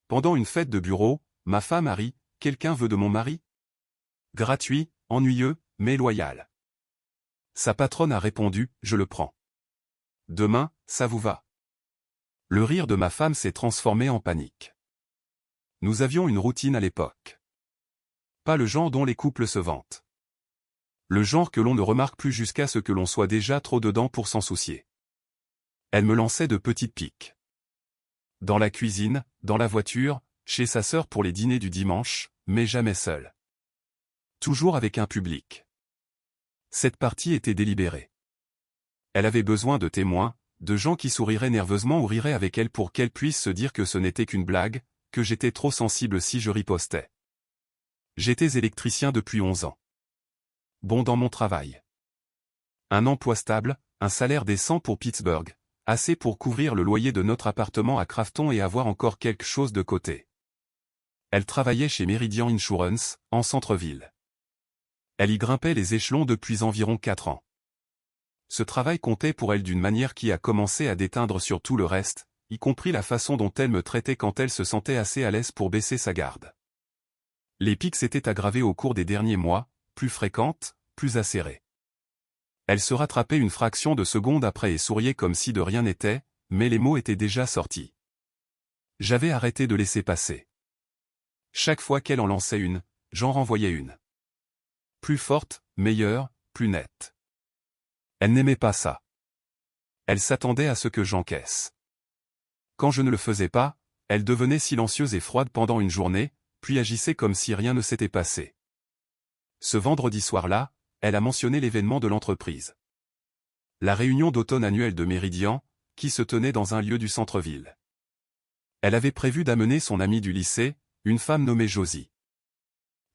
Pendant une fête de bureau, ma femme a ri, « Quelqu'un veut de mon mari ?» Gratuit, ennuyeux, mais loyal. Sa patronne a répondu, « Je le prends. » Demain, ça vous va? Le rire de ma femme s'est transformé en panique. Nous avions une routine à l'époque. Pas le genre dont les couples se vantent. Le genre que l'on ne remarque plus jusqu'à ce que l'on soit déjà trop dedans pour s'en soucier. Elle me lançait de petites piques. Dans la cuisine, dans la voiture, chez sa sœur pour les dîners du dimanche, mais jamais seule. Toujours avec un public. Cette partie était délibérée. Elle avait besoin de témoins, de gens qui souriraient nerveusement ou riraient avec elle pour qu'elle puisse se dire que ce n'était qu'une blague, que j'étais trop sensible si je ripostais. J'étais électricien depuis 11 ans. Bon dans mon travail. Un emploi stable, un salaire décent pour Pittsburgh, assez pour couvrir le loyer de notre appartement à Crafton et avoir encore quelque chose de côté. Elle travaillait chez Meridian Insurance, en centre-ville. Elle y grimpait les échelons depuis environ 4 ans. Ce travail comptait pour elle d'une manière qui a commencé à déteindre sur tout le reste, y compris la façon dont elle me traitait quand elle se sentait assez à l'aise pour baisser sa garde. Les pics s'étaient aggravés au cours des derniers mois, plus fréquentes, plus acérées. Elle se rattrapait une fraction de seconde après et souriait comme si de rien n'était, mais les mots étaient déjà sortis. J'avais arrêté de laisser passer. Chaque fois qu'elle en lançait une, j'en renvoyais une. Plus forte, meilleure, plus nette. Elle n'aimait pas ça. Elle s'attendait à ce que j'encaisse. Quand je ne le faisais pas, elle devenait silencieuse et froide pendant une journée, puis agissait comme si rien ne s'était passé. Ce vendredi soir-là, elle a mentionné l'événement de l'entreprise. La réunion d'automne annuelle de Meridian, qui se tenait dans un lieu du centre-ville. Elle avait prévu d'amener son amie du lycée, une femme nommée Josie.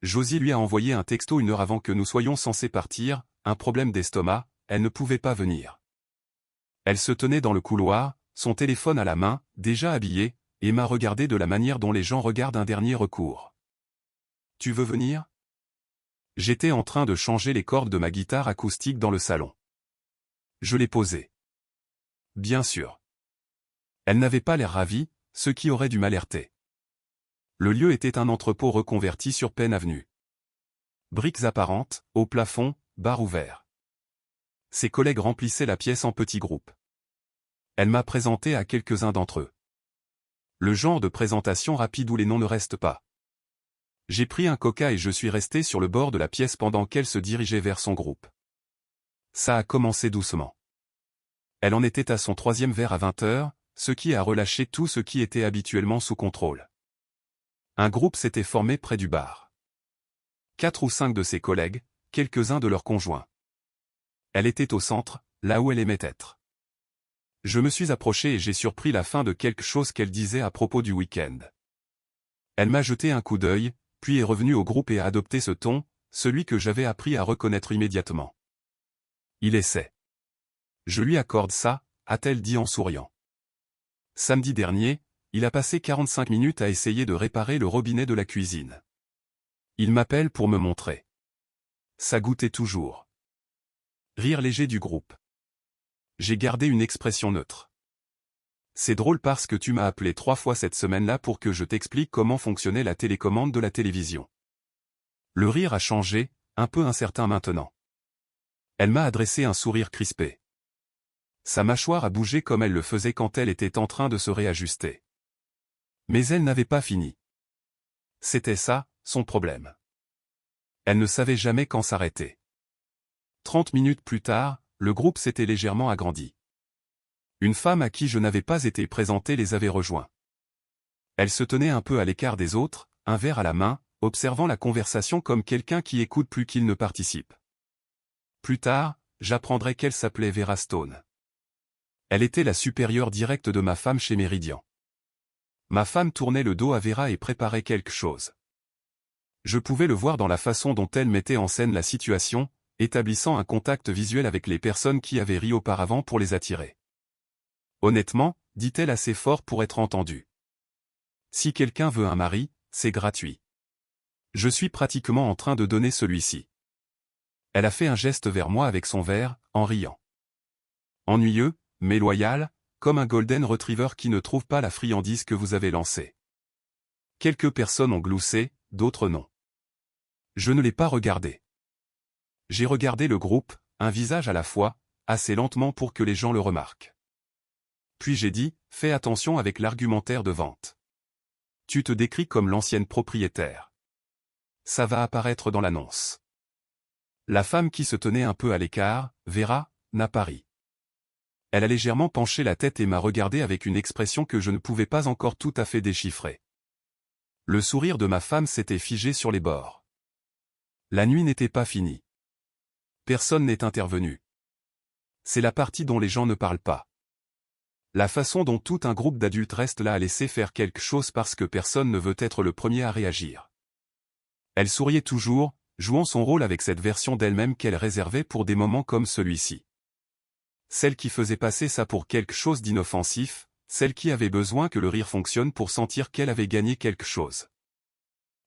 Josie lui a envoyé un texto une heure avant que nous soyons censés partir, un problème d'estomac, elle ne pouvait pas venir. Elle se tenait dans le couloir, son téléphone à la main, déjà habillée, et m'a regardé de la manière dont les gens regardent un dernier recours. « Tu veux venir ?» J'étais en train de changer les cordes de ma guitare acoustique dans le salon. Je l'ai posée. Bien sûr. Elle n'avait pas l'air ravie, ce qui aurait dû m'alerter. Le lieu était un entrepôt reconverti sur Penn Avenue. Briques apparentes, au plafond, bar ouvert. Ses collègues remplissaient la pièce en petits groupes. Elle m'a présenté à quelques-uns d'entre eux. Le genre de présentation rapide où les noms ne restent pas. J'ai pris un coca et je suis resté sur le bord de la pièce pendant qu'elle se dirigeait vers son groupe. Ça a commencé doucement. Elle en était à son 3e verre à 20h, ce qui a relâché tout ce qui était habituellement sous contrôle. Un groupe s'était formé près du bar. 4 ou 5 de ses collègues, quelques-uns de leurs conjoints. Elle était au centre, là où elle aimait être. Je me suis approché et j'ai surpris la fin de quelque chose qu'elle disait à propos du week-end. Elle m'a jeté un coup d'œil, puis est revenue au groupe et a adopté ce ton, celui que j'avais appris à reconnaître immédiatement. Il essaie. Je lui accorde ça, a-t-elle dit en souriant. Samedi dernier, il a passé 45 minutes à essayer de réparer le robinet de la cuisine. Il m'appelle pour me montrer. Ça goûtait toujours. Rire léger du groupe. J'ai gardé une expression neutre. C'est drôle parce que tu m'as appelé 3 fois cette semaine-là pour que je t'explique comment fonctionnait la télécommande de la télévision. Le rire a changé, un peu incertain maintenant. Elle m'a adressé un sourire crispé. Sa mâchoire a bougé comme elle le faisait quand elle était en train de se réajuster. Mais elle n'avait pas fini. C'était ça, son problème. Elle ne savait jamais quand s'arrêter. 30 minutes plus tard, le groupe s'était légèrement agrandi. Une femme à qui je n'avais pas été présenté les avait rejoints. Elle se tenait un peu à l'écart des autres, un verre à la main, observant la conversation comme quelqu'un qui écoute plus qu'il ne participe. Plus tard, j'apprendrai qu'elle s'appelait Vera Stone. Elle était la supérieure directe de ma femme chez Meridian. Ma femme tournait le dos à Vera et préparait quelque chose. Je pouvais le voir dans la façon dont elle mettait en scène la situation, établissant un contact visuel avec les personnes qui avaient ri auparavant pour les attirer. Honnêtement, dit-elle assez fort pour être entendue. Si quelqu'un veut un mari, c'est gratuit. Je suis pratiquement en train de donner celui-ci. Elle a fait un geste vers moi avec son verre, en riant. Ennuyeux, mais loyal, comme un golden retriever qui ne trouve pas la friandise que vous avez lancée. Quelques personnes ont gloussé, d'autres non. Je ne l'ai pas regardé. J'ai regardé le groupe, un visage à la fois, assez lentement pour que les gens le remarquent. Puis j'ai dit, fais attention avec l'argumentaire de vente. Tu te décris comme l'ancienne propriétaire. Ça va apparaître dans l'annonce. La femme qui se tenait un peu à l'écart, Vera, n'a pas ri. Elle a légèrement penché la tête et m'a regardé avec une expression que je ne pouvais pas encore tout à fait déchiffrer. Le sourire de ma femme s'était figé sur les bords. La nuit n'était pas finie. Personne n'est intervenu. C'est la partie dont les gens ne parlent pas. La façon dont tout un groupe d'adultes reste là à laisser faire quelque chose parce que personne ne veut être le premier à réagir. Elle souriait toujours, jouant son rôle avec cette version d'elle-même qu'elle réservait pour des moments comme celui-ci. Celle qui faisait passer ça pour quelque chose d'inoffensif, celle qui avait besoin que le rire fonctionne pour sentir qu'elle avait gagné quelque chose.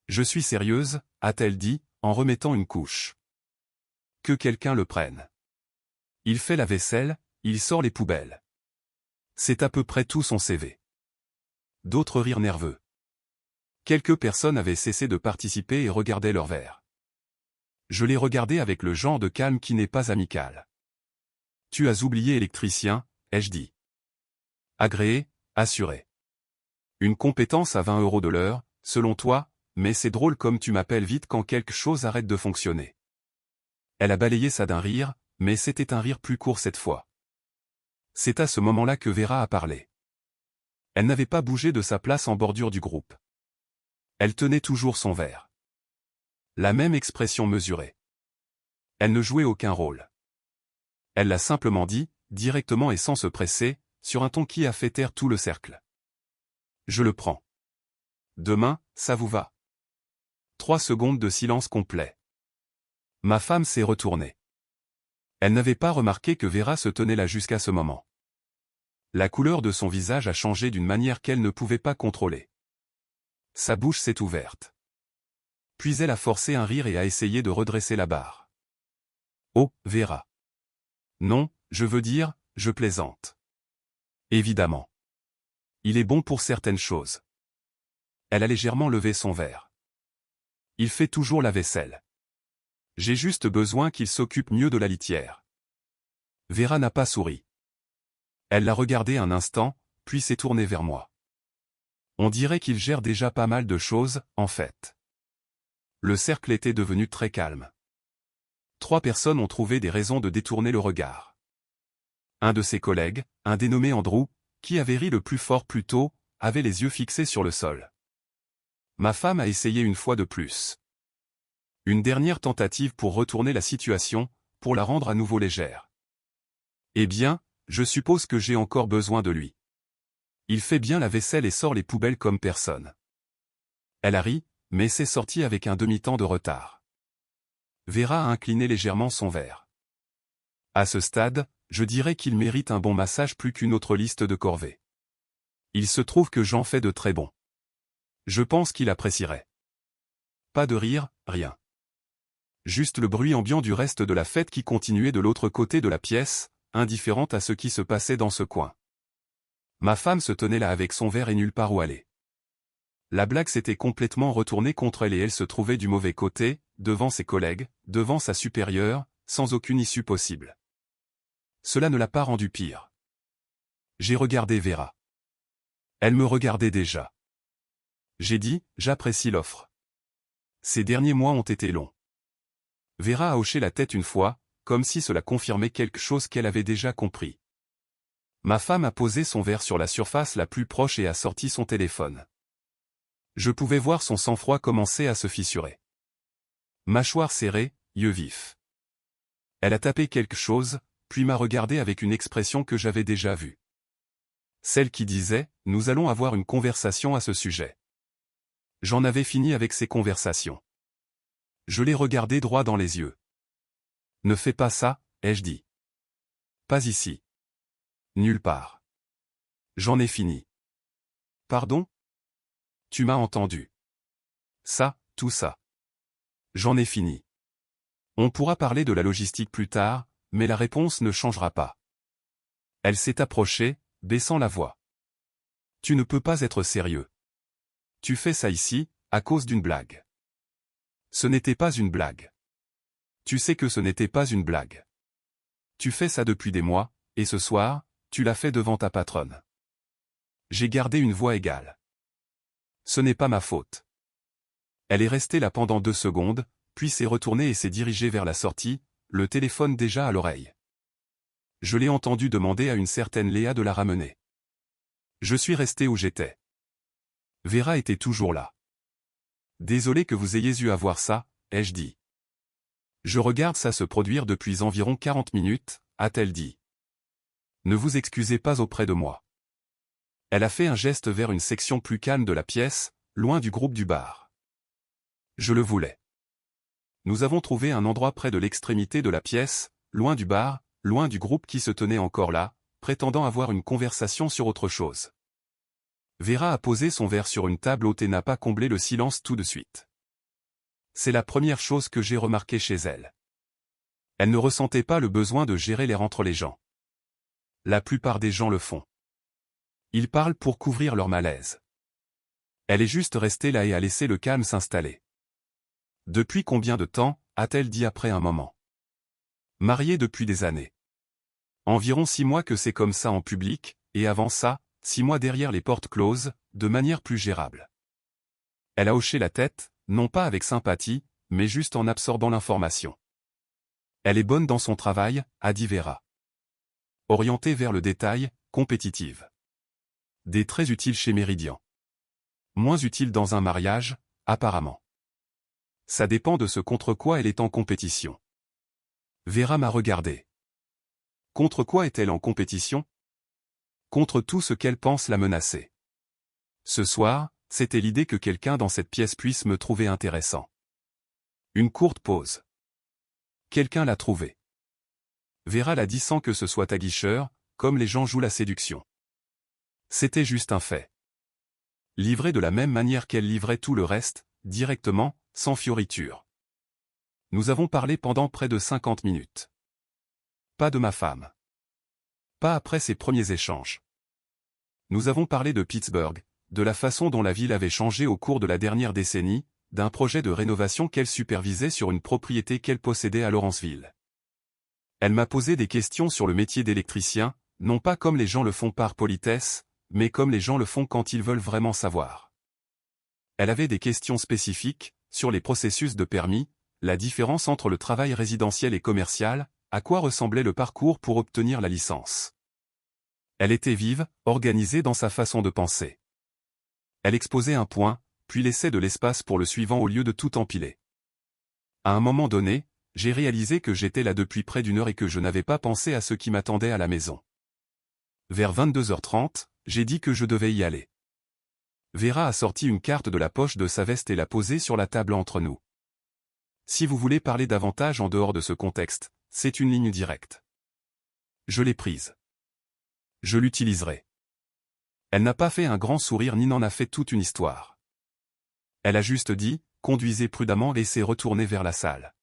Je suis sérieuse, a-t-elle dit, en remettant une couche. Que quelqu'un le prenne. Il fait la vaisselle, il sort les poubelles. C'est à peu près tout son CV. D'autres rires nerveux. Quelques personnes avaient cessé de participer et regardaient leur verre. Je les regardais avec le genre de calme qui n'est pas amical. Tu as oublié électricien, ai-je dit. Agréé, assuré. Une compétence à 20 € de l'heure, selon toi, mais c'est drôle comme tu m'appelles vite quand quelque chose arrête de fonctionner. Elle a balayé ça d'un rire, mais c'était un rire plus court cette fois. C'est à ce moment-là que Vera a parlé. Elle n'avait pas bougé de sa place en bordure du groupe. Elle tenait toujours son verre. La même expression mesurée. Elle ne jouait aucun rôle. Elle l'a simplement dit, directement et sans se presser, sur un ton qui a fait taire tout le cercle. Je le prends. Demain, ça vous va? 3 secondes de silence complet. Ma femme s'est retournée. Elle n'avait pas remarqué que Vera se tenait là jusqu'à ce moment. La couleur de son visage a changé d'une manière qu'elle ne pouvait pas contrôler. Sa bouche s'est ouverte. Puis elle a forcé un rire et a essayé de redresser la barre. Oh, Vera. Non, je veux dire, je plaisante. Évidemment. Il est bon pour certaines choses. Elle a légèrement levé son verre. Il fait toujours la vaisselle. J'ai juste besoin qu'il s'occupe mieux de la litière. Vera n'a pas souri. Elle l'a regardé un instant, puis s'est tournée vers moi. On dirait qu'il gère déjà pas mal de choses, en fait. Le cercle était devenu très calme. 3 personnes ont trouvé des raisons de détourner le regard. Un de ses collègues, un dénommé Andrew, qui avait ri le plus fort plus tôt, avait les yeux fixés sur le sol. Ma femme a essayé une fois de plus. Une dernière tentative pour retourner la situation, pour la rendre à nouveau légère. Eh bien, je suppose que j'ai encore besoin de lui. Il fait bien la vaisselle et sort les poubelles comme personne. Elle a ri, mais s'est sortie avec un demi-temps de retard. Vera a incliné légèrement son verre. À ce stade, je dirais qu'il mérite un bon massage plus qu'une autre liste de corvées. Il se trouve que j'en fais de très bons. Je pense qu'il apprécierait. Pas de rire, rien. Juste le bruit ambiant du reste de la fête qui continuait de l'autre côté de la pièce, indifférente à ce qui se passait dans ce coin. Ma femme se tenait là avec son verre et nulle part où aller. La blague s'était complètement retournée contre elle et elle se trouvait du mauvais côté, devant ses collègues, devant sa supérieure, sans aucune issue possible. Cela ne l'a pas rendu pire. J'ai regardé Vera. Elle me regardait déjà. J'ai dit, j'apprécie l'offre. Ces derniers mois ont été longs. Vera a hoché la tête une fois, comme si cela confirmait quelque chose qu'elle avait déjà compris. Ma femme a posé son verre sur la surface la plus proche et a sorti son téléphone. Je pouvais voir son sang-froid commencer à se fissurer. Mâchoire serrée, yeux vifs. Elle a tapé quelque chose, puis m'a regardé avec une expression que j'avais déjà vue. Celle qui disait, nous allons avoir une conversation à ce sujet. J'en avais fini avec ces conversations. Je l'ai regardé droit dans les yeux. Ne fais pas ça, ai-je dit. Pas ici. Nulle part. J'en ai fini. Pardon? Tu m'as entendu. Ça, tout ça. J'en ai fini. On pourra parler de la logistique plus tard, mais la réponse ne changera pas. Elle s'est approchée, baissant la voix. Tu ne peux pas être sérieux. Tu fais ça ici, à cause d'une blague. Ce n'était pas une blague. Tu sais que ce n'était pas une blague. Tu fais ça depuis des mois, et ce soir, tu l'as fait devant ta patronne. J'ai gardé une voix égale. Ce n'est pas ma faute. Elle est restée là pendant 2 secondes, puis s'est retournée et s'est dirigée vers la sortie, le téléphone déjà à l'oreille. Je l'ai entendu demander à une certaine Léa de la ramener. Je suis resté où j'étais. Vera était toujours là. Désolé que vous ayez eu à voir ça, ai-je dit. Je regarde ça se produire depuis environ 40 minutes, a-t-elle dit. Ne vous excusez pas auprès de moi. Elle a fait un geste vers une section plus calme de la pièce, loin du groupe du bar. Je le voulais. Nous avons trouvé un endroit près de l'extrémité de la pièce, loin du bar, loin du groupe qui se tenait encore là, prétendant avoir une conversation sur autre chose. Vera a posé son verre sur une table haute et n'a pas comblé le silence tout de suite. C'est la première chose que j'ai remarquée chez elle. Elle ne ressentait pas le besoin de gérer l'air entre les gens. La plupart des gens le font. Ils parlent pour couvrir leur malaise. Elle est juste restée là et a laissé le calme s'installer. Depuis combien de temps, a-t-elle dit après un moment. Mariée depuis des années. Environ 6 mois que c'est comme ça en public, et avant ça, 6 mois derrière les portes closes, de manière plus gérable. Elle a hoché la tête, non pas avec sympathie, mais juste en absorbant l'information. Elle est bonne dans son travail, a dit Vera. Orientée vers le détail, compétitive. Des traits utiles chez Méridian. Moins utiles dans un mariage, apparemment. Ça dépend de ce contre quoi elle est en compétition. Vera m'a regardé. Contre quoi est-elle en compétition? Contre tout ce qu'elle pense la menacer. Ce soir, c'était l'idée que quelqu'un dans cette pièce puisse me trouver intéressant. Une courte pause. Quelqu'un l'a trouvé. Vera l'a dit sans que ce soit aguicheur, comme les gens jouent la séduction. C'était juste un fait. Livré de la même manière qu'elle livrait tout le reste, directement, sans fioriture. Nous avons parlé pendant près de 50 minutes. Pas de ma femme. Pas après ces premiers échanges. Nous avons parlé de Pittsburgh, de la façon dont la ville avait changé au cours de la dernière décennie, d'un projet de rénovation qu'elle supervisait sur une propriété qu'elle possédait à Lawrenceville. Elle m'a posé des questions sur le métier d'électricien, non pas comme les gens le font par politesse, mais comme les gens le font quand ils veulent vraiment savoir. Elle avait des questions spécifiques, sur les processus de permis, la différence entre le travail résidentiel et commercial, à quoi ressemblait le parcours pour obtenir la licence. Elle était vive, organisée dans sa façon de penser. Elle exposait un point, puis laissait de l'espace pour le suivant au lieu de tout empiler. À un moment donné, j'ai réalisé que j'étais là depuis près d'1 heure et que je n'avais pas pensé à ce qui m'attendait à la maison. Vers 22h30, j'ai dit que je devais y aller. Vera a sorti une carte de la poche de sa veste et l'a posée sur la table entre nous. Si vous voulez parler davantage en dehors de ce contexte, c'est une ligne directe. Je l'ai prise. Je l'utiliserai. Elle n'a pas fait un grand sourire ni n'en a fait toute une histoire. Elle a juste dit, conduisez prudemment et s'est retournée vers la salle.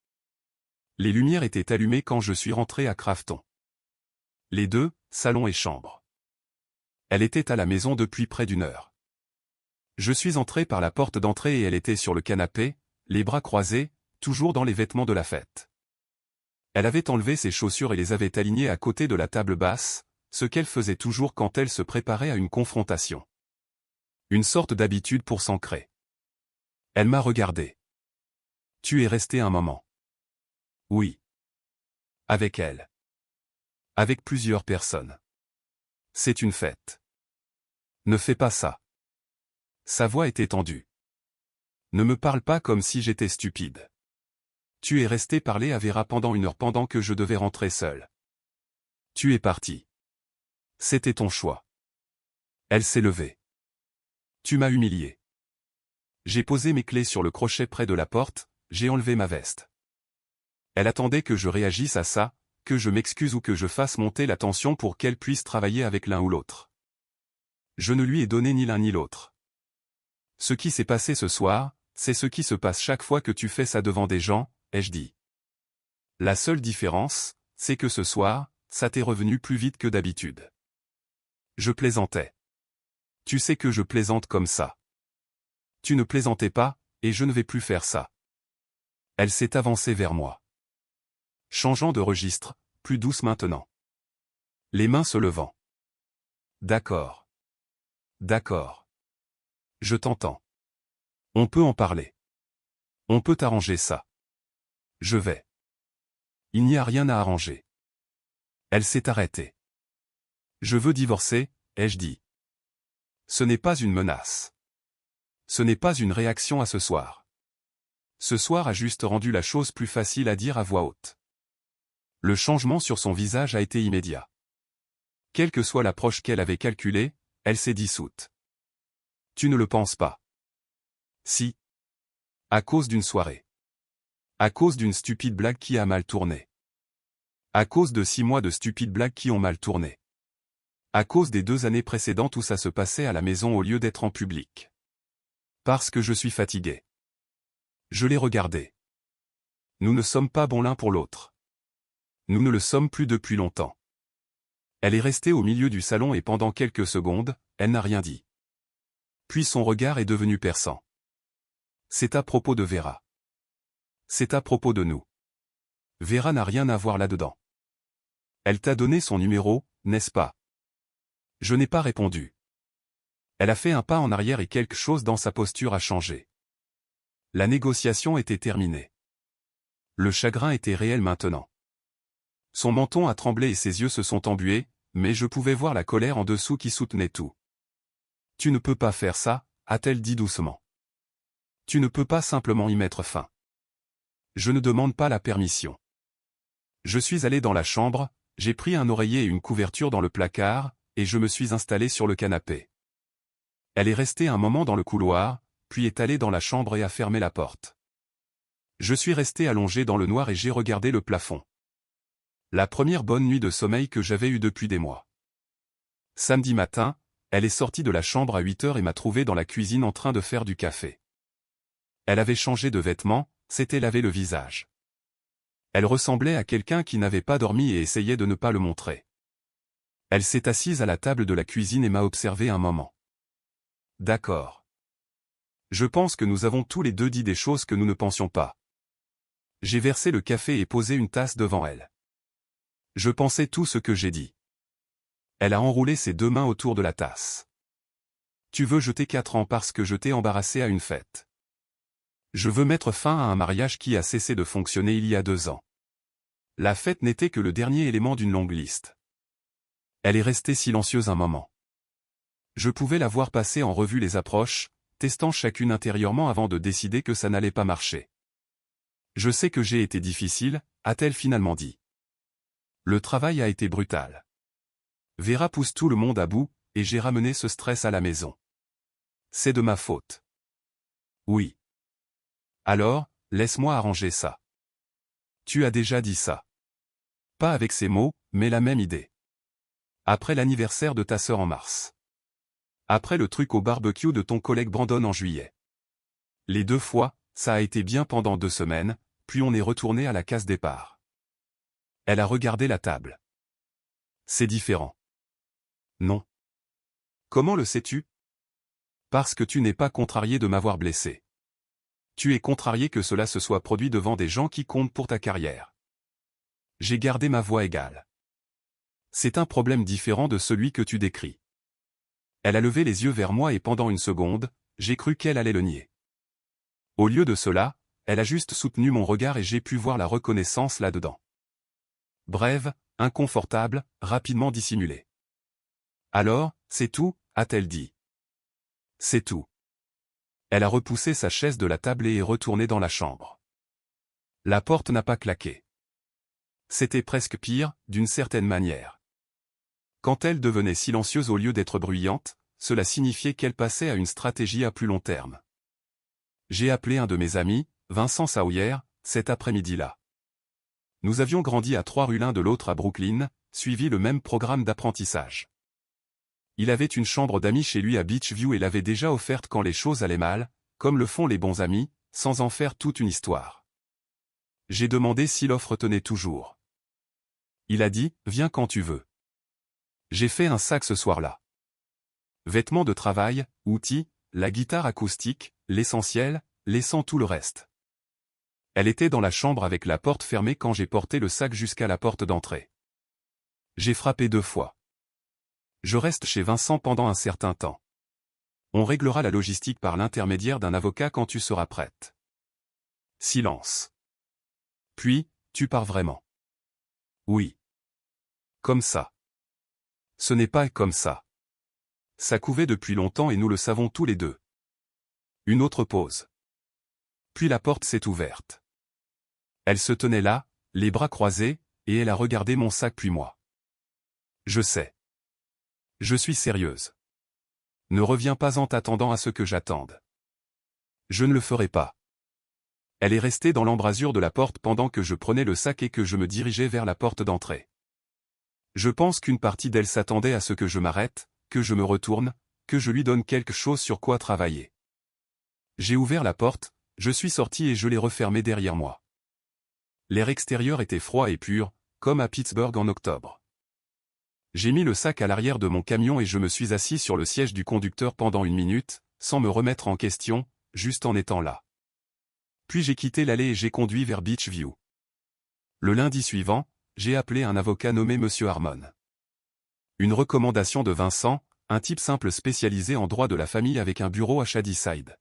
Les lumières étaient allumées quand je suis rentré à Crafton. Les deux, salon et chambre. Elle était à la maison depuis près d'1 heure. Je suis entré par la porte d'entrée et elle était sur le canapé, les bras croisés, toujours dans les vêtements de la fête. Elle avait enlevé ses chaussures et les avait alignées à côté de la table basse, ce qu'elle faisait toujours quand elle se préparait à une confrontation. Une sorte d'habitude pour s'ancrer. Elle m'a regardé. Tu es resté un moment. Oui. Avec elle. Avec plusieurs personnes. C'est une fête. Ne fais pas ça. Sa voix était tendue. Ne me parle pas comme si j'étais stupide. Tu es resté parler à Vera pendant 1 heure pendant que je devais rentrer seul. Tu es parti. C'était ton choix. Elle s'est levée. Tu m'as humilié. J'ai posé mes clés sur le crochet près de la porte, j'ai enlevé ma veste. Elle attendait que je réagisse à ça, que je m'excuse ou que je fasse monter la tension pour qu'elle puisse travailler avec l'un ou l'autre. Je ne lui ai donné ni l'un ni l'autre. Ce qui s'est passé ce soir, c'est ce qui se passe chaque fois que tu fais ça devant des gens, ai-je dit. La seule différence, c'est que ce soir, ça t'est revenu plus vite que d'habitude. Je plaisantais. Tu sais que je plaisante comme ça. Tu ne plaisantais pas, et je ne vais plus faire ça. Elle s'est avancée vers moi. Changeant de registre, plus douce maintenant. Les mains se levant. D'accord. D'accord. Je t'entends. On peut en parler. On peut arranger ça. Je vais. Il n'y a rien à arranger. Elle s'est arrêtée. Je veux divorcer, ai-je dit. Ce n'est pas une menace. Ce n'est pas une réaction à ce soir. Ce soir a juste rendu la chose plus facile à dire à voix haute. Le changement sur son visage a été immédiat. Quelle que soit l'approche qu'elle avait calculée, elle s'est dissoute. Tu ne le penses pas? Si. À cause d'une soirée. À cause d'une stupide blague qui a mal tourné. À cause de 6 mois de stupides blagues qui ont mal tourné. À cause des 2 années précédentes où ça se passait à la maison au lieu d'être en public. Parce que je suis fatigué. Je l'ai regardé. Nous ne sommes pas bons l'un pour l'autre. Nous ne le sommes plus depuis longtemps. Elle est restée au milieu du salon et pendant quelques secondes, elle n'a rien dit. Puis son regard est devenu perçant. C'est à propos de Vera. C'est à propos de nous. Vera n'a rien à voir là-dedans. Elle t'a donné son numéro, n'est-ce pas? Je n'ai pas répondu. Elle a fait un pas en arrière et quelque chose dans sa posture a changé. La négociation était terminée. Le chagrin était réel maintenant. Son menton a tremblé et ses yeux se sont embués, mais je pouvais voir la colère en dessous qui soutenait tout. Tu ne peux pas faire ça, a-t-elle dit doucement. Tu ne peux pas simplement y mettre fin. Je ne demande pas la permission. Je suis allé dans la chambre, j'ai pris un oreiller et une couverture dans le placard, et je me suis installé sur le canapé. Elle est restée un moment dans le couloir, puis est allée dans la chambre et a fermé la porte. Je suis resté allongé dans le noir et j'ai regardé le plafond. La première bonne nuit de sommeil que j'avais eue depuis des mois. Samedi matin, elle est sortie de la chambre à 8 heures et m'a trouvé dans la cuisine en train de faire du café. Elle avait changé de vêtements, s'était lavé le visage. Elle ressemblait à quelqu'un qui n'avait pas dormi et essayait de ne pas le montrer. Elle s'est assise à la table de la cuisine et m'a observé un moment. D'accord. Je pense que nous avons tous les deux dit des choses que nous ne pensions pas. J'ai versé le café et posé une tasse devant elle. Je pensais tout ce que j'ai dit. Elle a enroulé ses 2 mains autour de la tasse. Tu veux jeter 4 ans parce que je t'ai embarrassé à une fête. Je veux mettre fin à un mariage qui a cessé de fonctionner il y a 2 ans. La fête n'était que le dernier élément d'une longue liste. Elle est restée silencieuse un moment. Je pouvais la voir passer en revue les approches, testant chacune intérieurement avant de décider que ça n'allait pas marcher. Je sais que j'ai été difficile, a-t-elle finalement dit. Le travail a été brutal. Vera pousse tout le monde à bout, et j'ai ramené ce stress à la maison. C'est de ma faute. Oui. Alors, laisse-moi arranger ça. Tu as déjà dit ça. Pas avec ces mots, mais la même idée. Après l'anniversaire de ta sœur en mars. Après le truc au barbecue de ton collègue Brandon en juillet. Les 2 fois, ça a été bien pendant 2 semaines, puis on est retourné à la case départ. Elle a regardé la table. C'est différent. Non. Comment le sais-tu? Parce que tu n'es pas contrarié de m'avoir blessé. Tu es contrarié que cela se soit produit devant des gens qui comptent pour ta carrière. J'ai gardé ma voix égale. C'est un problème différent de celui que tu décris. Elle a levé les yeux vers moi et pendant une seconde, j'ai cru qu'elle allait le nier. Au lieu de cela, elle a juste soutenu mon regard et j'ai pu voir la reconnaissance là-dedans. Brève, inconfortable, rapidement dissimulée. Alors, c'est tout, a-t-elle dit. C'est tout. Elle a repoussé sa chaise de la table et est retournée dans la chambre. La porte n'a pas claqué. C'était presque pire, d'une certaine manière. Quand elle devenait silencieuse au lieu d'être bruyante, cela signifiait qu'elle passait à une stratégie à plus long terme. J'ai appelé un de mes amis, Vincent Sawyer, cet après-midi-là. Nous avions grandi à 3 rues l'un de l'autre à Brooklyn, suivi le même programme d'apprentissage. Il avait une chambre d'amis chez lui à Beachview et l'avait déjà offerte quand les choses allaient mal, comme le font les bons amis, sans en faire toute une histoire. J'ai demandé si l'offre tenait toujours. Il a dit, viens quand tu veux. J'ai fait un sac ce soir-là. Vêtements de travail, outils, la guitare acoustique, l'essentiel, laissant tout le reste. Elle était dans la chambre avec la porte fermée quand j'ai porté le sac jusqu'à la porte d'entrée. J'ai frappé 2 fois. Je reste chez Vincent pendant un certain temps. On réglera la logistique par l'intermédiaire d'un avocat quand tu seras prête. Silence. Puis, tu pars vraiment. Oui. Comme ça. Ce n'est pas comme ça. Ça couvait depuis longtemps et nous le savons tous les deux. Une autre pause. Puis la porte s'est ouverte. Elle se tenait là, les bras croisés, et elle a regardé mon sac puis moi. Je sais. Je suis sérieuse. Ne reviens pas en t'attendant à ce que j'attende. Je ne le ferai pas. Elle est restée dans l'embrasure de la porte pendant que je prenais le sac et que je me dirigeais vers la porte d'entrée. Je pense qu'une partie d'elle s'attendait à ce que je m'arrête, que je me retourne, que je lui donne quelque chose sur quoi travailler. J'ai ouvert la porte, je suis sorti et je l'ai refermée derrière moi. L'air extérieur était froid et pur, comme à Pittsburgh en octobre. J'ai mis le sac à l'arrière de mon camion et je me suis assis sur le siège du conducteur pendant 1 minute, sans me remettre en question, juste en étant là. Puis j'ai quitté l'allée et j'ai conduit vers Beachview. Le lundi suivant, j'ai appelé un avocat nommé Monsieur Harmon. Une recommandation de Vincent, un type simple spécialisé en droit de la famille avec un bureau à Shadyside.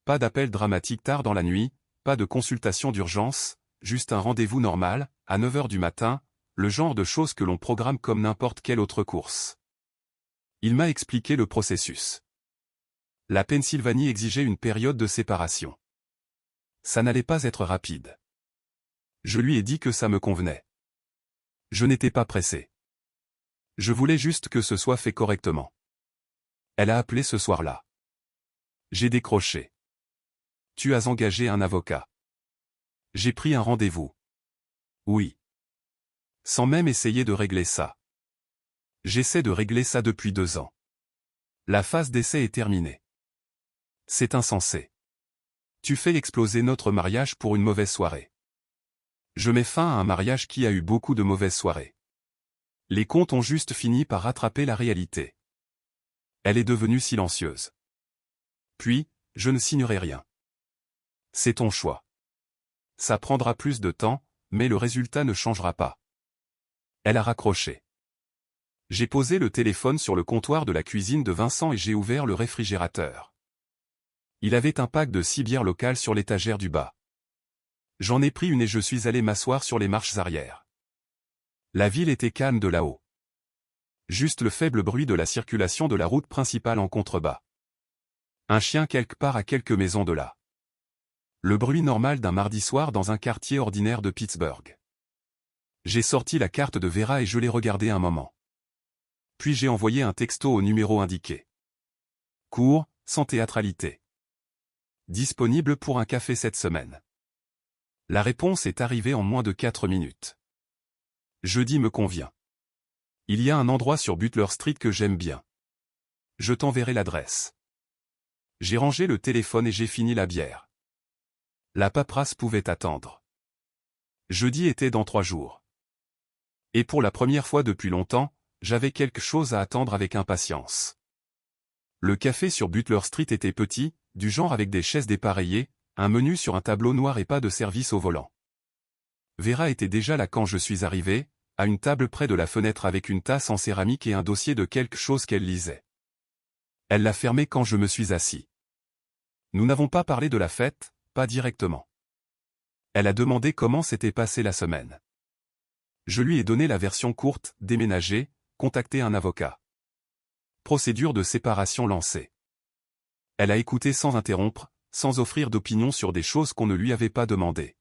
Pas d'appel dramatique tard dans la nuit, pas de consultation d'urgence, juste un rendez-vous normal, à 9 h du matin, le genre de choses que l'on programme comme n'importe quelle autre course. Il m'a expliqué le processus. La Pennsylvanie exigeait une période de séparation. Ça n'allait pas être rapide. Je lui ai dit que ça me convenait. Je n'étais pas pressé. Je voulais juste que ce soit fait correctement. Elle a appelé ce soir-là. J'ai décroché. Tu as engagé un avocat. J'ai pris un rendez-vous. Oui. Sans même essayer de régler ça. J'essaie de régler ça depuis 2 ans. La phase d'essai est terminée. C'est insensé. Tu fais exploser notre mariage pour une mauvaise soirée. Je mets fin à un mariage qui a eu beaucoup de mauvaises soirées. Les comptes ont juste fini par rattraper la réalité. Elle est devenue silencieuse. Puis, je ne signerai rien. C'est ton choix. Ça prendra plus de temps, mais le résultat ne changera pas. Elle a raccroché. J'ai posé le téléphone sur le comptoir de la cuisine de Vincent et j'ai ouvert le réfrigérateur. Il avait un pack de 6 bières locales sur l'étagère du bas. J'en ai pris une et je suis allé m'asseoir sur les marches arrière. La ville était calme de là-haut. Juste le faible bruit de la circulation de la route principale en contrebas. Un chien quelque part à quelques maisons de là. Le bruit normal d'un mardi soir dans un quartier ordinaire de Pittsburgh. J'ai sorti la carte de Vera et je l'ai regardée un moment. Puis j'ai envoyé un texto au numéro indiqué. Court, sans théâtralité. Disponible pour un café cette semaine. La réponse est arrivée en moins de 4 minutes. Jeudi me convient. Il y a un endroit sur Butler Street que j'aime bien. Je t'enverrai l'adresse. J'ai rangé le téléphone et j'ai fini la bière. La paperasse pouvait attendre. Jeudi était dans 3 jours. Et pour la première fois depuis longtemps, j'avais quelque chose à attendre avec impatience. Le café sur Butler Street était petit, du genre avec des chaises dépareillées, un menu sur un tableau noir et pas de service au volant. Vera était déjà là quand je suis arrivé, à une table près de la fenêtre avec une tasse en céramique et un dossier de quelque chose qu'elle lisait. Elle l'a fermé quand je me suis assis. Nous n'avons pas parlé de la fête, pas directement. Elle a demandé comment s'était passée la semaine. Je lui ai donné la version courte, déménager, contacter un avocat. Procédure de séparation lancée. Elle a écouté sans interrompre, sans offrir d'opinion sur des choses qu'on ne lui avait pas demandées.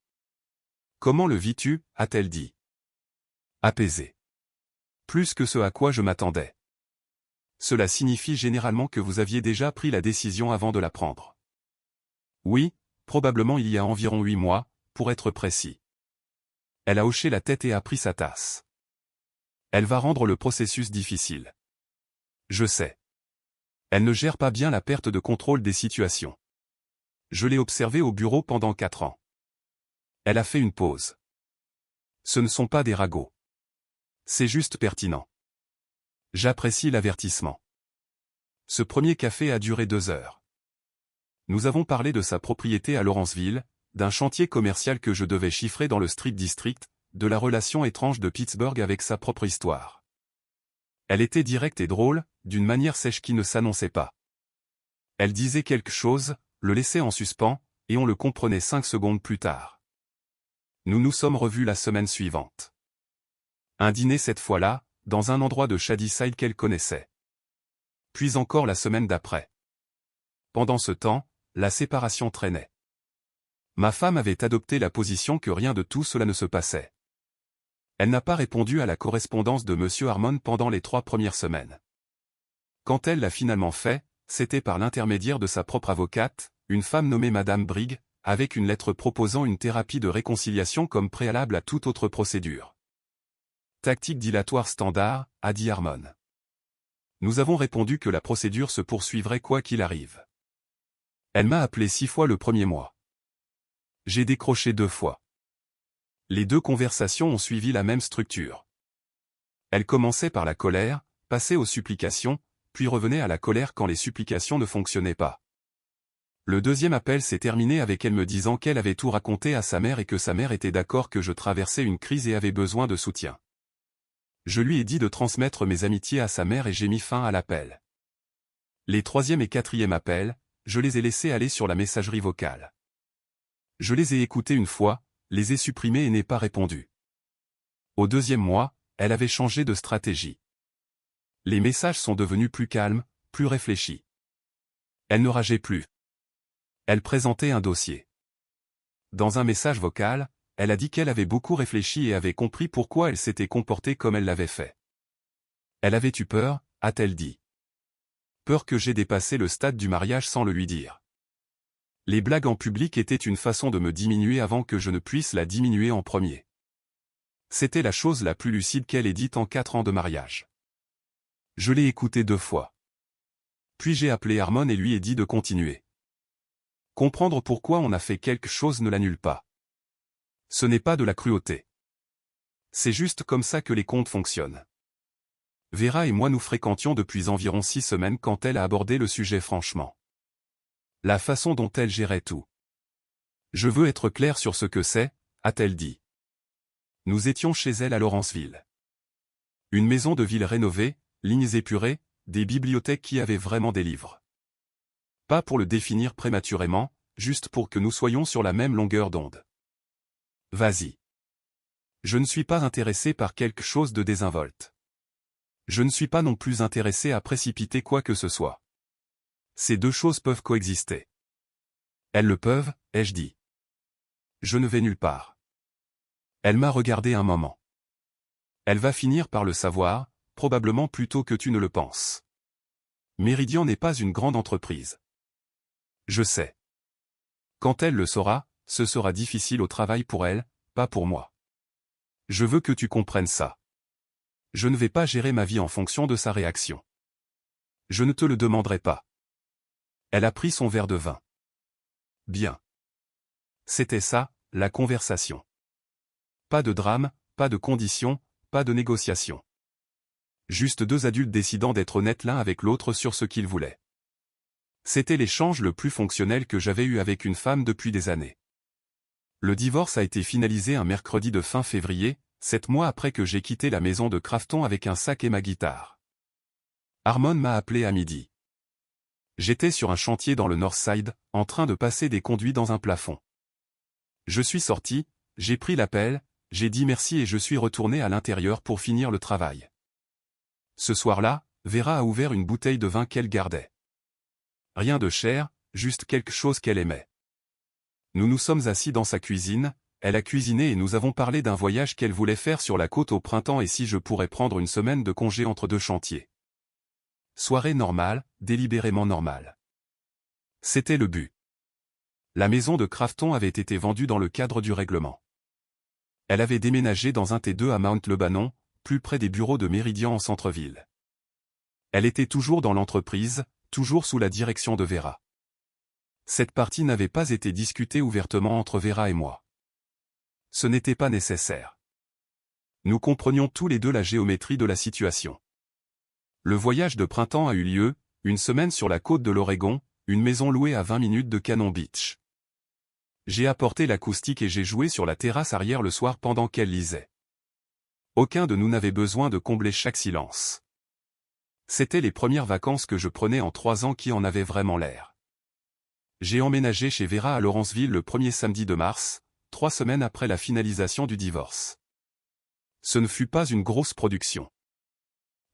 Comment le vis-tu, a-t-elle dit. Apaisé. Plus que ce à quoi je m'attendais. Cela signifie généralement que vous aviez déjà pris la décision avant de la prendre. Oui, probablement il y a environ 8 mois, pour être précis. Elle a hoché la tête et a pris sa tasse. Elle va rendre le processus difficile. Je sais. Elle ne gère pas bien la perte de contrôle des situations. Je l'ai observée au bureau pendant 4 ans. Elle a fait une pause. Ce ne sont pas des ragots. C'est juste pertinent. J'apprécie l'avertissement. Ce premier café a duré 2 heures. nous avons parlé de sa propriété à Lawrenceville, d'un chantier commercial que je devais chiffrer dans le Street District, de la relation étrange de Pittsburgh avec sa propre histoire. Elle était directe et drôle, d'une manière sèche qui ne s'annonçait pas. Elle disait quelque chose, le laissait en suspens, et on le comprenait 5 secondes plus tard. Nous nous sommes revus la semaine suivante. Un dîner cette fois-là, dans un endroit de Shadyside qu'elle connaissait. Puis encore la semaine d'après. Pendant ce temps, la séparation traînait. Ma femme avait adopté la position que rien de tout cela ne se passait. Elle n'a pas répondu à la correspondance de M. Harmon pendant les 3 premières semaines. Quand elle l'a finalement fait, c'était par l'intermédiaire de sa propre avocate, une femme nommée Madame Brigg, avec une lettre proposant une thérapie de réconciliation comme préalable à toute autre procédure. Tactique dilatoire standard, a dit Harmon. Nous avons répondu que la procédure se poursuivrait quoi qu'il arrive. Elle m'a appelé 6 fois le premier mois. J'ai décroché 2 fois. Les 2 conversations ont suivi la même structure. Elle commençait par la colère, passait aux supplications, puis revenait à la colère quand les supplications ne fonctionnaient pas. Le deuxième appel s'est terminé avec elle me disant qu'elle avait tout raconté à sa mère et que sa mère était d'accord que je traversais une crise et avait besoin de soutien. Je lui ai dit de transmettre mes amitiés à sa mère et j'ai mis fin à l'appel. Les 3e et 4e appels, je les ai laissés aller sur la messagerie vocale. Je les ai écoutés une fois, les ai supprimés et n'ai pas répondu. Au 2e mois, elle avait changé de stratégie. Les messages sont devenus plus calmes, plus réfléchis. Elle ne rageait plus. Elle présentait un dossier. Dans un message vocal, elle a dit qu'elle avait beaucoup réfléchi et avait compris pourquoi elle s'était comportée comme elle l'avait fait. Elle avait eu peur, a-t-elle dit. Peur que j'ai dépassé le stade du mariage sans le lui dire. Les blagues en public étaient une façon de me diminuer avant que je ne puisse la diminuer en premier. C'était la chose la plus lucide qu'elle ait dite en 4 ans de mariage. Je l'ai écouté 2 fois. Puis j'ai appelé Harmon et lui ai dit de continuer. Comprendre pourquoi on a fait quelque chose ne l'annule pas. Ce n'est pas de la cruauté. C'est juste comme ça que les comptes fonctionnent. Vera et moi nous fréquentions depuis environ 6 semaines quand elle a abordé le sujet franchement. La façon dont elle gérait tout. Je veux être clair sur ce que c'est, a-t-elle dit. Nous étions chez elle à Lawrenceville. Une maison de ville rénovée, lignes épurées, des bibliothèques qui avaient vraiment des livres. Pas pour le définir prématurément, juste pour que nous soyons sur la même longueur d'onde. Vas-y. Je ne suis pas intéressé par quelque chose de désinvolte. Je ne suis pas non plus intéressé à précipiter quoi que ce soit. Ces 2 choses peuvent coexister. Elles le peuvent, ai-je dit. Je ne vais nulle part. Elle m'a regardé un moment. Elle va finir par le savoir, probablement plus tôt que tu ne le penses. Meridian n'est pas une grande entreprise. Je sais. Quand elle le saura, ce sera difficile au travail pour elle, pas pour moi. Je veux que tu comprennes ça. Je ne vais pas gérer ma vie en fonction de sa réaction. Je ne te le demanderai pas. Elle a pris son verre de vin. Bien. C'était ça, la conversation. Pas de drame, pas de conditions, pas de négociation. Juste 2 adultes décidant d'être honnêtes l'un avec l'autre sur ce qu'ils voulaient. C'était l'échange le plus fonctionnel que j'avais eu avec une femme depuis des années. Le divorce a été finalisé un mercredi de fin février, 7 mois après que j'ai quitté la maison de Crafton avec un sac et ma guitare. Harmon m'a appelé à midi. J'étais sur un chantier dans le Northside, en train de passer des conduits dans un plafond. Je suis sorti, j'ai pris l'appel, j'ai dit merci et je suis retourné à l'intérieur pour finir le travail. Ce soir-là, Vera a ouvert une bouteille de vin qu'elle gardait. Rien de cher, juste quelque chose qu'elle aimait. Nous nous sommes assis dans sa cuisine, elle a cuisiné et nous avons parlé d'un voyage qu'elle voulait faire sur la côte au printemps et si je pourrais prendre une semaine de congé entre 2 chantiers. Soirée normale, délibérément normale. C'était le but. La maison de Crafton avait été vendue dans le cadre du règlement. Elle avait déménagé dans un T2 à Mount Lebanon, plus près des bureaux de Meridian en centre-ville. Elle était toujours dans l'entreprise, toujours sous la direction de Vera. Cette partie n'avait pas été discutée ouvertement entre Vera et moi. Ce n'était pas nécessaire. Nous comprenions tous les 2 la géométrie de la situation. Le voyage de printemps a eu lieu, une semaine sur la côte de l'Oregon, une maison louée à 20 minutes de Cannon Beach. J'ai apporté l'acoustique et j'ai joué sur la terrasse arrière le soir pendant qu'elle lisait. Aucun de nous n'avait besoin de combler chaque silence. C'était les premières vacances que je prenais en 3 ans qui en avaient vraiment l'air. J'ai emménagé chez Vera à Lawrenceville le premier samedi de mars, 3 semaines après la finalisation du divorce. Ce ne fut pas une grosse production.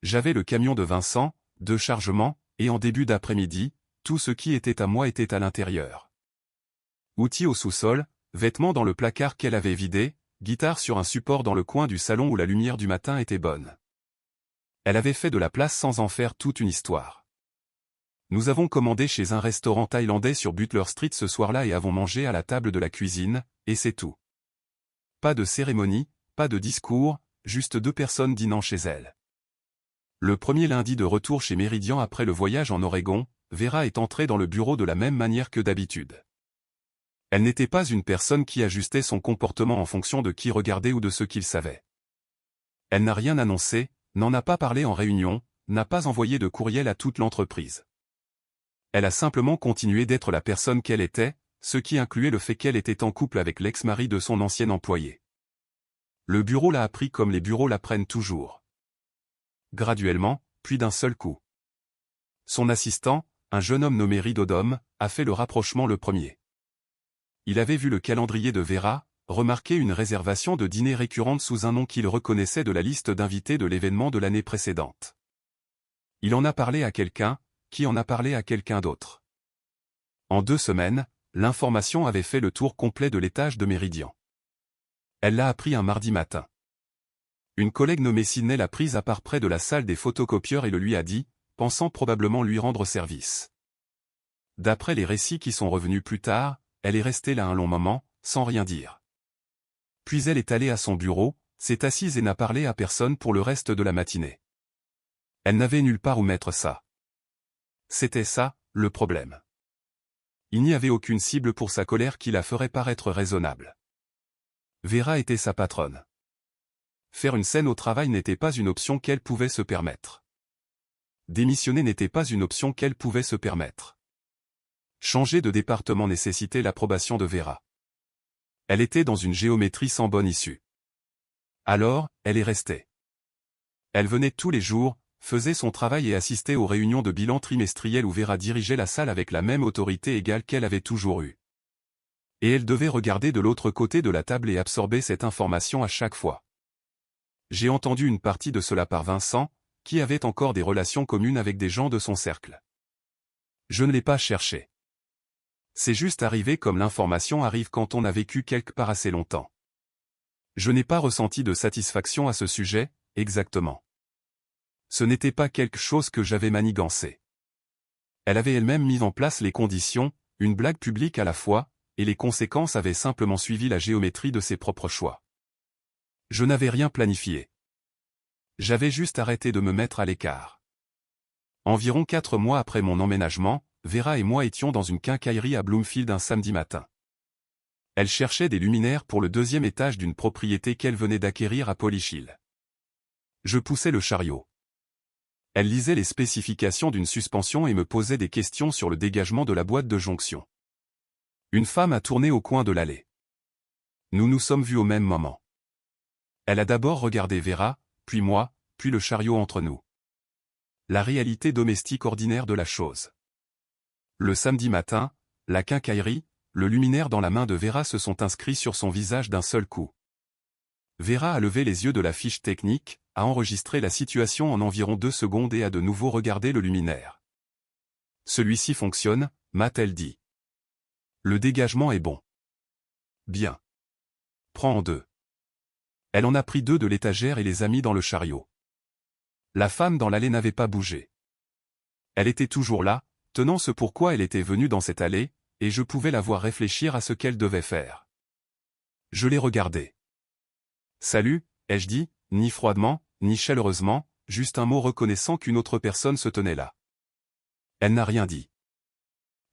J'avais le camion de Vincent, 2 chargements, et en début d'après-midi, tout ce qui était à moi était à l'intérieur. Outils au sous-sol, vêtements dans le placard qu'elle avait vidé, guitare sur un support dans le coin du salon où la lumière du matin était bonne. Elle avait fait de la place sans en faire toute une histoire. Nous avons commandé chez un restaurant thaïlandais sur Butler Street ce soir-là et avons mangé à la table de la cuisine, et c'est tout. Pas de cérémonie, pas de discours, juste 2 personnes dînant chez elle. Le premier lundi de retour chez Méridian après le voyage en Oregon, Vera est entrée dans le bureau de la même manière que d'habitude. Elle n'était pas une personne qui ajustait son comportement en fonction de qui regardait ou de ce qu'il savait. Elle n'a rien annoncé, n'en a pas parlé en réunion, n'a pas envoyé de courriel à toute l'entreprise. Elle a simplement continué d'être la personne qu'elle était, ce qui incluait le fait qu'elle était en couple avec l'ex-mari de son ancien employé. Le bureau l'a appris comme les bureaux l'apprennent toujours. Graduellement, puis d'un seul coup. Son assistant, un jeune homme nommé Ridodom, a fait le rapprochement le premier. Il avait vu le calendrier de Vera, remarqué une réservation de dîner récurrente sous un nom qu'il reconnaissait de la liste d'invités de l'événement de l'année précédente. Il en a parlé à quelqu'un, qui en a parlé à quelqu'un d'autre. En 2 semaines, l'information avait fait le tour complet de l'étage de Méridian. Elle l'a appris un mardi matin. Une collègue nommée Sydney l'a prise à part près de la salle des photocopieurs et le lui a dit, pensant probablement lui rendre service. D'après les récits qui sont revenus plus tard, elle est restée là un long moment, sans rien dire. Puis elle est allée à son bureau, s'est assise et n'a parlé à personne pour le reste de la matinée. Elle n'avait nulle part où mettre ça. C'était ça, le problème. Il n'y avait aucune cible pour sa colère qui la ferait paraître raisonnable. Vera était sa patronne. Faire une scène au travail n'était pas une option qu'elle pouvait se permettre. Démissionner n'était pas une option qu'elle pouvait se permettre. Changer de département nécessitait l'approbation de Vera. Elle était dans une géométrie sans bonne issue. Alors, elle est restée. Elle venait tous les jours, faisait son travail et assistait aux réunions de bilan trimestriel où Vera dirigeait la salle avec la même autorité égale qu'elle avait toujours eue. Et elle devait regarder de l'autre côté de la table et absorber cette information à chaque fois. J'ai entendu une partie de cela par Vincent, qui avait encore des relations communes avec des gens de son cercle. Je ne l'ai pas cherché. C'est juste arrivé comme l'information arrive quand on a vécu quelque part assez longtemps. Je n'ai pas ressenti de satisfaction à ce sujet, exactement. Ce n'était pas quelque chose que j'avais manigancé. Elle avait elle-même mis en place les conditions, une blague publique à la fois, et les conséquences avaient simplement suivi la géométrie de ses propres choix. Je n'avais rien planifié. J'avais juste arrêté de me mettre à l'écart. Environ 4 mois après mon emménagement, Vera et moi étions dans une quincaillerie à Bloomfield un samedi matin. Elle cherchait des luminaires pour le 2e étage d'une propriété qu'elle venait d'acquérir à Polish Hill. Je poussais le chariot. Elle lisait les spécifications d'une suspension et me posait des questions sur le dégagement de la boîte de jonction. Une femme a tourné au coin de l'allée. Nous nous sommes vus au même moment. Elle a d'abord regardé Vera, puis moi, puis le chariot entre nous. La réalité domestique ordinaire de la chose. Le samedi matin, la quincaillerie, le luminaire dans la main de Vera se sont inscrits sur son visage d'un seul coup. Vera a levé les yeux de la fiche technique, a enregistré la situation en environ 2 secondes et a de nouveau regardé le luminaire. Celui-ci fonctionne, m'a-t-elle dit. Le dégagement est bon. Bien. Prends en 2. Elle en a pris 2 de l'étagère et les a mis dans le chariot. La femme dans l'allée n'avait pas bougé. Elle était toujours là, tenant ce pourquoi elle était venue dans cette allée, et je pouvais la voir réfléchir à ce qu'elle devait faire. Je l'ai regardée. Salut, ai-je dit, ni froidement, ni chaleureusement, juste un mot reconnaissant qu'une autre personne se tenait là. Elle n'a rien dit.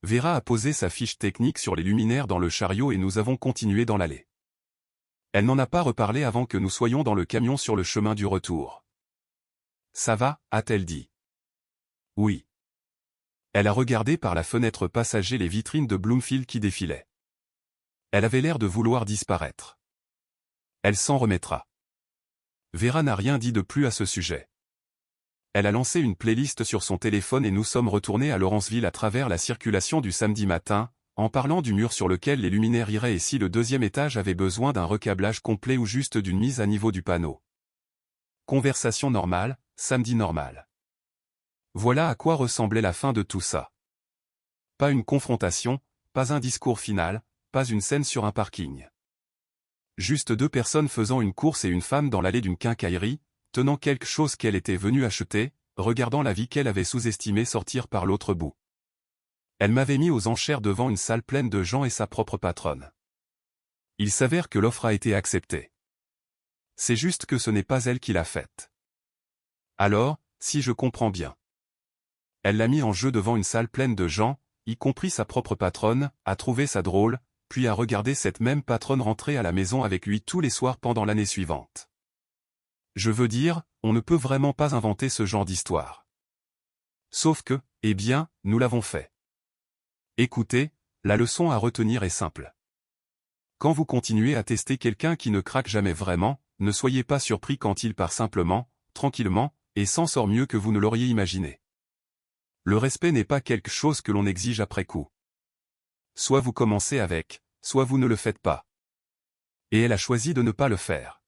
Vera a posé sa fiche technique sur les luminaires dans le chariot et nous avons continué dans l'allée. Elle n'en a pas reparlé avant que nous soyons dans le camion sur le chemin du retour. Ça va, a-t-elle dit. Oui. Elle a regardé par la fenêtre passager les vitrines de Bloomfield qui défilaient. Elle avait l'air de vouloir disparaître. Elle s'en remettra. Vera n'a rien dit de plus à ce sujet. Elle a lancé une playlist sur son téléphone et nous sommes retournés à Lawrenceville à travers la circulation du samedi matin, en parlant du mur sur lequel les luminaires iraient et si le deuxième étage avait besoin d'un recablage complet ou juste d'une mise à niveau du panneau. Conversation normale, samedi normal. Voilà à quoi ressemblait la fin de tout ça. Pas une confrontation, pas un discours final, pas une scène sur un parking. Juste deux personnes faisant une course et une femme dans l'allée d'une quincaillerie, tenant quelque chose qu'elle était venue acheter, regardant la vie qu'elle avait sous-estimée sortir par l'autre bout. Elle m'avait mis aux enchères devant une salle pleine de gens et sa propre patronne. Il s'avère que l'offre a été acceptée. C'est juste que ce n'est pas elle qui l'a faite. Alors, si je comprends bien. Elle l'a mis en jeu devant une salle pleine de gens, y compris sa propre patronne, a trouvé ça drôle, puis a regardé cette même patronne rentrer à la maison avec lui tous les soirs pendant l'année suivante. Je veux dire, on ne peut vraiment pas inventer ce genre d'histoire. Sauf que, eh bien, nous l'avons fait. Écoutez, la leçon à retenir est simple. Quand vous continuez à tester quelqu'un qui ne craque jamais vraiment, ne soyez pas surpris quand il part simplement, tranquillement, et s'en sort mieux que vous ne l'auriez imaginé. Le respect n'est pas quelque chose que l'on exige après coup. Soit vous commencez avec, soit vous ne le faites pas. Et elle a choisi de ne pas le faire.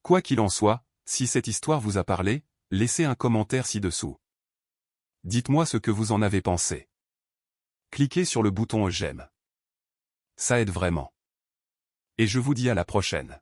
Quoi qu'il en soit, si cette histoire vous a parlé, laissez un commentaire ci-dessous. Dites-moi ce que vous en avez pensé. Cliquez sur le bouton j'aime. Ça aide vraiment. Et je vous dis à la prochaine.